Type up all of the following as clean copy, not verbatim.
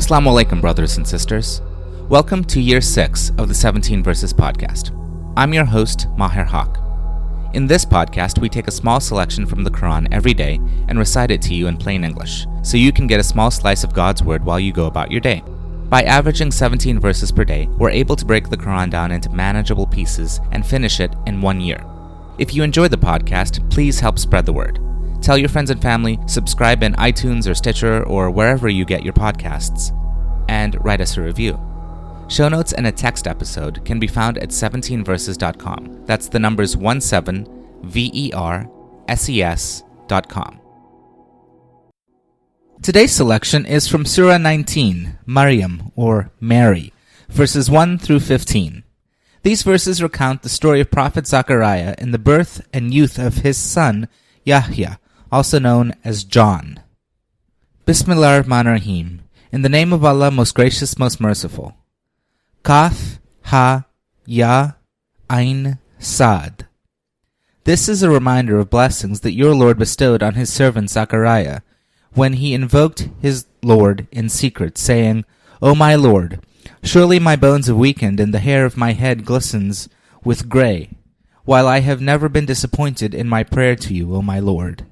As-salaam wa-alaikum, brothers and sisters. Welcome to Year 6 of the 17 Verses podcast. I'm your host, Maher Haq. In this podcast, we take a small selection from the Quran every day and recite it to you in plain English, so you can get a small slice of God's Word while you go about your day. By averaging 17 verses per day, we're able to break the Quran down into manageable pieces and finish it in 1 year. If you enjoy the podcast, please help spread the word. Tell your friends and family, subscribe in iTunes or Stitcher or wherever you get your podcasts, and write us a review. Show notes and a text episode can be found at 17verses.com. That's the numbers 17verses.com. Today's selection is from Surah 19, Maryam, or Mary, verses 1 through 15. These verses recount the story of Prophet Zakariyya and the birth and youth of his son, Yahya, also known as John. Bismillahirrahmanirrahim. In the name of Allah, most gracious, most merciful. Kaf, Ha, Ya, Ain, Sad. This is a reminder of blessings that your Lord bestowed on his servant Zakariyya, when he invoked his Lord in secret, saying, O my Lord, surely my bones have weakened and the hair of my head glistens with gray, while I have never been disappointed in my prayer to you, O my Lord.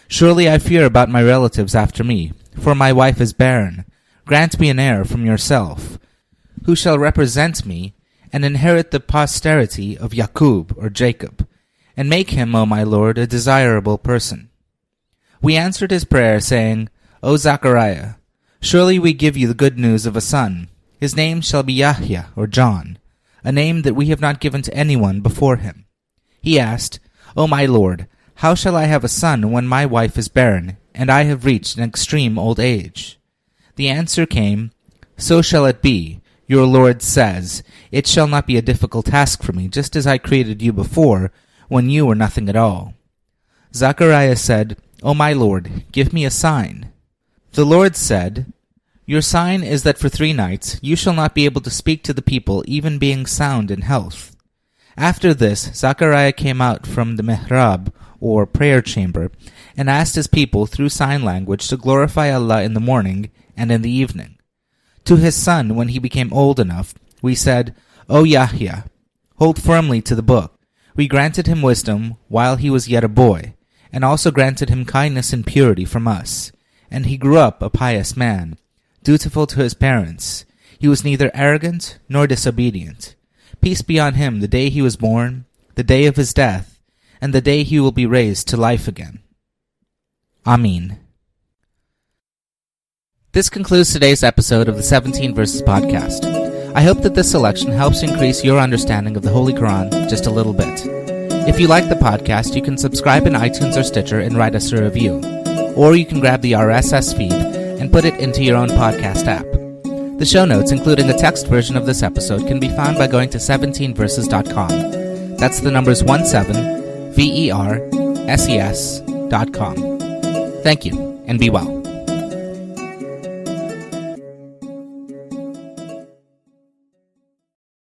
Surely I fear about my relatives after me, for my wife is barren. Grant me an heir from yourself, who shall represent me and inherit the posterity of Yaqub or Jacob, and make him, O my Lord, a desirable person. We answered his prayer, saying, O Zakariyya, surely we give you the good news of a son. His name shall be Yahya or John, a name that we have not given to anyone before him. He asked, O my Lord, how shall I have a son when my wife is barren, and I have reached an extreme old age? The answer came, So shall it be. Your Lord says, It shall not be a difficult task for me, just as I created you before, when you were nothing at all. Zakariyya said, O my Lord, give me a sign. The Lord said, Your sign is that for 3 nights you shall not be able to speak to the people, even being sound in health. After this, Zakariyya came out from the mihrab, or prayer chamber, and asked his people through sign language to glorify Allah in the morning and in the evening. To his son, when he became old enough, we said, O Yahya, hold firmly to the book. We granted him wisdom while he was yet a boy, and also granted him kindness and purity from us. And he grew up a pious man, dutiful to his parents. He was neither arrogant nor disobedient. Peace be on him the day he was born, the day of his death, and the day he will be raised to life again. Ameen. This concludes today's episode of the 17 Verses podcast. I hope that this selection helps increase your understanding of the Holy Quran just a little bit. If you like the podcast, you can subscribe in iTunes or Stitcher and write us a review. Or you can grab the RSS feed and put it into your own podcast app. The show notes, including a text version of this episode, can be found by going to 17verses.com. That's the numbers 17verses.com. Thank you, and be well.